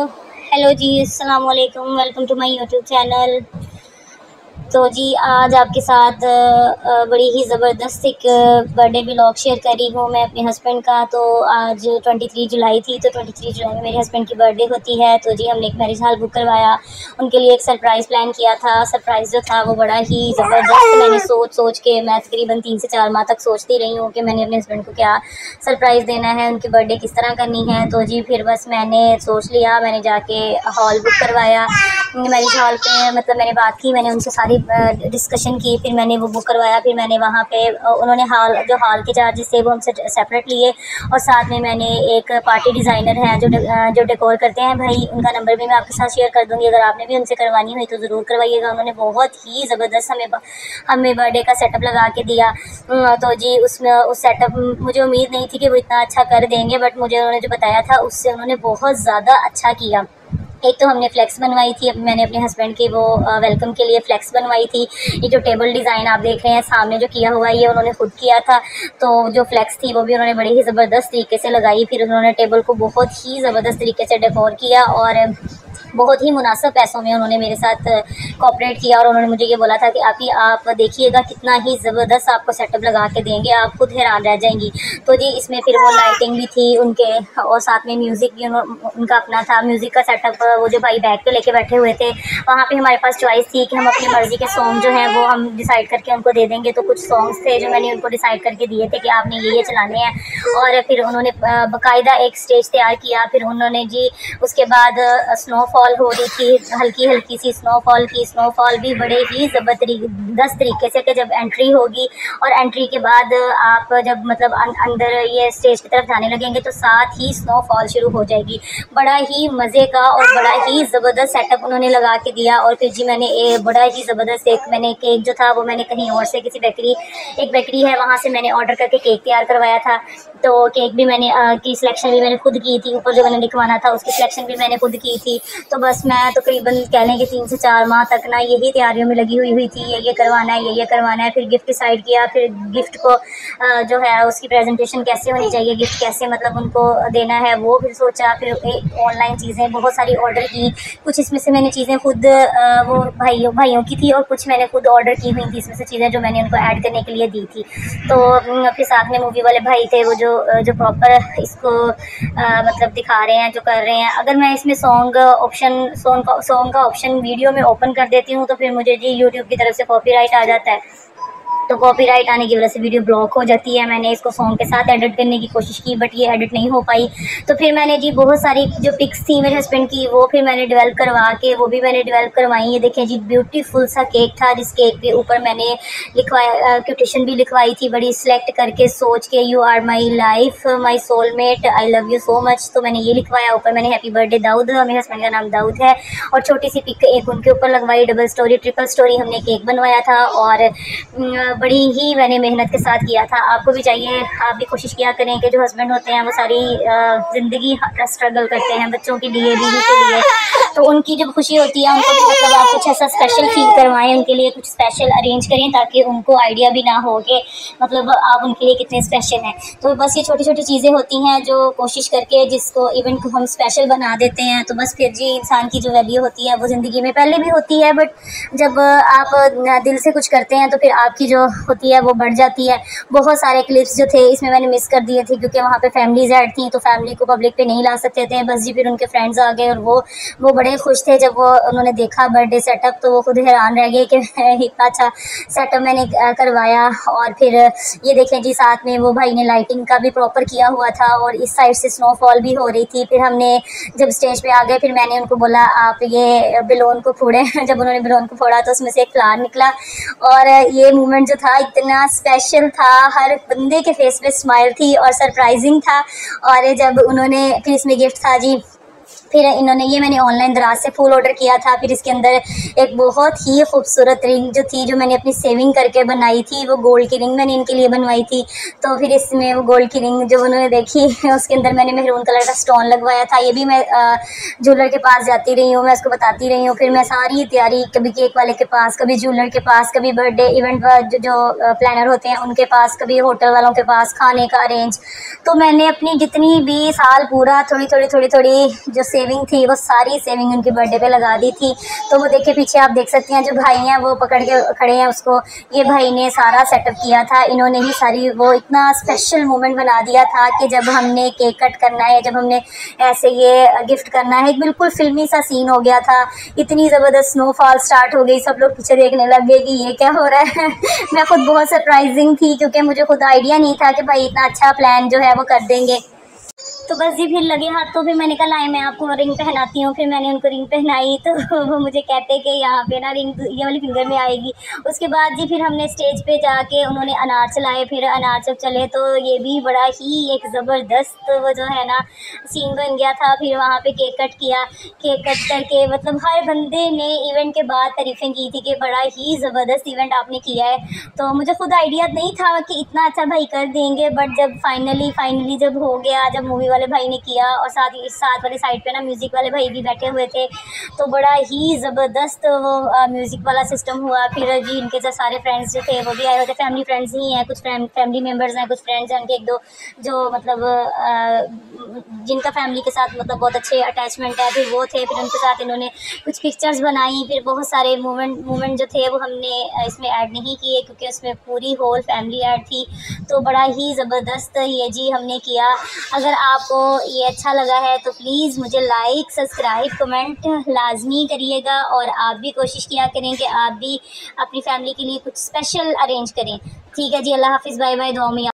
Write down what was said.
Hello जी, अस्सलाम वालेकुम। Welcome to my YouTube channel. तो जी आज आपके साथ बड़ी ही ज़बरदस्त एक बर्थडे व्लॉग शेयर कर रही हूँ मैं अपने हस्बैंड का। तो आज 23 जुलाई थी, तो 23 जुलाई में मेरे हस्बैंड की बर्थडे होती है। तो जी हमने एक मैरिज हॉल बुक करवाया, उनके लिए एक सरप्राइज़ प्लान किया था। सरप्राइज़ जो था वो बड़ा ही ज़बरदस्त, मैंने सोच के मैं तकरीबन 3 से 4 माह तक सोचती रही हूँ कि मैंने अपने हस्बैंड को क्या सरप्राइज़ देना है, उनकी बर्थडे किस तरह करनी है। तो जी फिर बस मैंने सोच लिया, मैंने जाके हॉल बुक करवाया मैरिज हॉल पे। मतलब मैंने बात की, मैंने उनसे सारी डिस्कशन की, फिर मैंने वो बुक करवाया। फिर मैंने वहाँ पे उन्होंने हॉल के चार्जेस थे वो हमसे सेपरेट लिए, और साथ में मैंने एक पार्टी डिज़ाइनर हैं जो डेकोर करते हैं भाई, उनका नंबर भी मैं आपके साथ शेयर कर दूँगी। अगर आपने भी उनसे करवानी हुई तो ज़रूर करवाइएगा। उन्होंने बहुत ही ज़बरदस्त हमें बर्थडे का सेटअप लगा के दिया। तो जी उसमें उस सेटअप मुझे उम्मीद नहीं थी कि वो इतना अच्छा कर देंगे, बट मुझे उन्होंने जो बताया था उससे उन्होंने बहुत ज़्यादा अच्छा किया। एक तो हमने फ्लेक्स बनवाई थी, मैंने अपने हस्बैंड की वो वेलकम के लिए फ्लेक्स बनवाई थी। ये जो टेबल डिज़ाइन आप देख रहे हैं सामने जो किया हुआ है, ये उन्होंने खुद किया था। तो जो फ्लेक्स थी वो भी उन्होंने बड़ी ही ज़बरदस्त तरीके से लगाई। फिर उन्होंने टेबल को बहुत ही ज़बरदस्त तरीके से डेकोर किया, और बहुत ही मुनासिब पैसों में उन्होंने मेरे साथ कोऑपरेट किया। और उन्होंने मुझे ये बोला था कि आप देखिएगा कितना ही ज़बरदस्त आपको सेटअप लगा के देंगे, आप खुद हैरान रह जाएंगी। तो जी इसमें फिर वो लाइटिंग भी थी उनके, और साथ में म्यूज़िक भी उनका अपना था। म्यूज़िक का सेटअप वो जो भाई बैग पे लेके बैठे हुए थे, वहाँ पे हमारे पास चॉइस थी कि हम अपनी मर्ज़ी के सॉन्ग जो हैं वो हम डिसाइड करके उनको दे देंगे। तो कुछ सॉन्ग्स थे जो मैंने उनको डिसाइड करके दिए थे कि आपने ये चलाने हैं। और फिर उन्होंने बाकायदा एक स्टेज तैयार किया। फिर उन्होंने जी उसके बाद स्नोफॉल हो रही थी, हल्की हल्की सी स्नोफॉल की। स्नोफॉल भी बड़े ही ज़बरदस्त तरीके से कि जब एंट्री होगी और एंट्री के बाद आप जब मतलब अंदर ये स्टेज की तरफ जाने लगेंगे तो साथ ही स्नोफॉल शुरू हो जाएगी। बड़ा ही मज़े का और बड़ा ही ज़बरदस्त सेटअप उन्होंने लगा के दिया। और फिर जी मैंने बड़ा ही ज़बरदस्त मैंने केक जो था वो मैंने कहीं और से एक बेकरी है वहाँ से मैंने ऑर्डर करके केक तैयार करवाया था। तो केक भी मैंने की सिलेक्शन भी मैंने खुद की थी, ऊपर जो मैंने लिखवाना था उसकी सिलेक्शन भी मैंने खुद की थी। तो बस मैं तकरीबन कह लें कि 3 से 4 माह तक ना यही तैयारियों में लगी हुई थी, ये करवाना है, ये करवाना है। फिर गिफ्ट डिसाइड किया, फिर गिफ्ट को जो है उसकी प्रेजेंटेशन कैसे होनी चाहिए, गिफ्ट कैसे मतलब उनको देना है वो फिर सोचा। फिर ऑनलाइन चीज़ें बहुत सारी ऑर्डर की, कुछ इसमें से मैंने चीज़ें खुद वो भाइयों की थी, और कुछ मैंने खुद ऑर्डर की हुई थी इसमें से चीज़ें जो मैंने उनको ऐड करने के लिए दी थी। तो फिर साथ में मूवी वाले भाई थे वो जो प्रॉपर इसको मतलब दिखा रहे हैं, जो कर रहे हैं। अगर मैं इसमें सॉन्ग का ऑप्शन वीडियो में ओपन कर देती हूँ तो फिर मुझे जी यूट्यूब की तरफ से कॉपीराइट आ जाता है। तो कॉपीराइट आने की वजह से वीडियो ब्लॉक हो जाती है। मैंने इसको सॉन्ग के साथ एडिट करने की कोशिश की, बट ये एडिट नहीं हो पाई। तो फिर मैंने जी बहुत सारी जो पिक्स थी मेरे हस्बैंड की वो फिर मैंने डेवलप करवाई। ये देखें जी ब्यूटीफुल सा केक था, जिस केक के ऊपर मैंने लिखवाया क्यूटेशन भी लिखवाई थी बड़ी सिलेक्ट करके सोच के, you are my life my soulmate I love you so much. तो मैंने ये लिखवाया, ऊपर मैंने हैप्पी बर्थडे दाऊद, मेरे हस्बैंड का नाम दाऊद है। और छोटी सी पिक एक उनके ऊपर लगवाई, डबल स्टोरी ट्रिपल स्टोरी हमने केक बनवाया था। और बड़ी ही मैंने मेहनत के साथ किया था। आपको भी चाहिए, आप भी कोशिश किया करें कि जो हस्बैंड होते हैं वो सारी ज़िंदगी स्ट्रगल करते हैं बच्चों के लिए, बीवी के लिए। तो उनकी जब खुशी होती है उनको भी मतलब आप कुछ ऐसा स्पेशल फील करवाएं, उनके लिए कुछ स्पेशल अरेंज करें ताकि उनको आइडिया भी ना हो कि मतलब आप उनके लिए कितने स्पेशल हैं। तो बस ये छोटी छोटी चीज़ें होती हैं जो कोशिश करके जिसको इवेंट को हम स्पेशल बना देते हैं। तो बस फिर जी इंसान की जो वैल्यू होती है वो ज़िंदगी में पहले भी होती है, बट जब आप दिल से कुछ करते हैं तो फिर आपकी जो होती है वो बढ़ जाती है। बहुत सारे क्लिप्स जो थे इसमें मैंने मिस कर दिए थे क्योंकि वहाँ पे फैमिलीज ऐड थी, तो फैमिली को पब्लिक पे नहीं ला सकते थे। बस जी फिर उनके फ्रेंड्स आ गए और वो बड़े खुश थे जब वो उन्होंने देखा बर्थडे सेटअप, तो वो खुद हैरान रह गए कि इतना अच्छा सेटअप मैंने करवाया। और फिर ये देखें जी साथ में वो भाई ने लाइटिंग का भी प्रॉपर किया हुआ था, और इस साइड से स्नोफॉल भी हो रही थी। फिर हमने जब स्टेज पे आ गए फिर मैंने उनको बोला आप ये बेलून को फोड़ें। जब उन्होंने बेलून को फोड़ा तो उसमें से एक फ्लावर निकला, और ये मोमेंट जो था इतना स्पेशल था, हर बंदे के फेस पे स्माइल थी और सरप्राइजिंग था। और जब उन्होंने फिर इसमें गिफ्ट था जी, फिर इन्होंने ये मैंने ऑनलाइन दराज से फूल ऑर्डर किया था। फिर इसके अंदर एक बहुत ही खूबसूरत रिंग जो थी जो मैंने अपनी सेविंग करके बनाई थी, वो गोल्ड की रिंग मैंने इनके लिए बनवाई थी। तो फिर इसमें वो गोल्ड की रिंग जब उन्होंने देखी उसके अंदर मैंने मेहरून कलर का स्टोन लगवाया था। ये भी मैं ज्वेलर के पास जाती रही हूँ, मैं उसको बताती रही हूँ। फिर मैं सारी तैयारी कभी केक वाले के पास, कभी ज्वेलर के पास, कभी बर्थडे इवेंट जो प्लानर होते हैं उनके पास, कभी होटल वालों के पास खाने का अरेंज। तो मैंने अपनी जितनी भी साल पूरा थोड़ी थोड़ी जो सेविंग थी वो सारी सेविंग उनके बर्थडे पे लगा दी थी। तो वो देखिए पीछे आप देख सकती हैं, जो भाई हैं वो पकड़ के खड़े हैं उसको, ये भाई ने सारा सेटअप किया था, इन्होंने ही सारी, वो इतना स्पेशल मोमेंट बना दिया था कि जब हमने केक कट करना है, जब हमने ऐसे ये गिफ्ट करना है, एक बिल्कुल फिल्मी सा सीन हो गया था। इतनी ज़बरदस्त स्नोफॉल स्टार्ट हो गई, सब लोग पीछे देखने लग गए कि ये क्या हो रहा है। मैं खुद बहुत सरप्राइजिंग थी क्योंकि मुझे खुद आइडिया नहीं था कि भाई इतना अच्छा प्लान जो है वो कर देंगे। तो बस जी फिर लगे हाथ, तो फिर मैंने कहा लाए मैं आपको रिंग पहनाती हूँ। फिर मैंने उनको रिंग पहनाई तो वो मुझे कहते कि यहाँ पे ना रिंग ये वाली फिंगर में आएगी। उसके बाद जी फिर हमने स्टेज पे जाके उन्होंने अनार चलाए, फिर अनार जब चले तो ये भी बड़ा ही एक ज़बरदस्त वो जो है ना सीन बन गया था। फिर वहाँ पे केक कट किया, केक कट करके मतलब हर बंदे ने इवेंट के बाद तारीफ़ें की थी कि बड़ा ही ज़बरदस्त इवेंट आपने किया है। तो मुझे खुद आइडिया नहीं था कि इतना अच्छा भाई कर देंगे, बट जब फाइनली जब हो गया, जब मूवी वाले भाई ने किया और साथ ही साथ वाली साइड पे ना म्यूज़िक वाले भाई भी बैठे हुए थे, तो बड़ा ही ज़बरदस्त वो म्यूज़िक वाला सिस्टम हुआ। फिर जी इनके जो सारे फ्रेंड्स जो थे वो भी आए हुए थे, फैमिली फ्रेंड्स ही हैं, कुछ फैमिली मेम्बर्स हैं, कुछ फ्रेंड्स हैं उनके एक दो जो मतलब जिनका फैमिली के साथ मतलब बहुत अच्छे अटैचमेंट है, फिर वो थे। फिर उनके साथ इन्होंने कुछ पिक्चर्स बनाई, फिर बहुत सारे मोमेंट जो थे वो हमने इसमें ऐड नहीं किए क्योंकि उसमें पूरी होल फैमिली ऐड थी। तो बड़ा ही ज़बरदस्त ये जी हमने किया। अगर आपको ये अच्छा लगा है तो प्लीज़ मुझे लाइक, सब्सक्राइब, कमेंट लाजमी करिएगा, और आप भी कोशिश किया करें कि आप भी अपनी फैमिली के लिए कुछ स्पेशल अरेंज करें। ठीक है जी, अल्लाह हाफ़िज़, बाय बाय, दुआ में।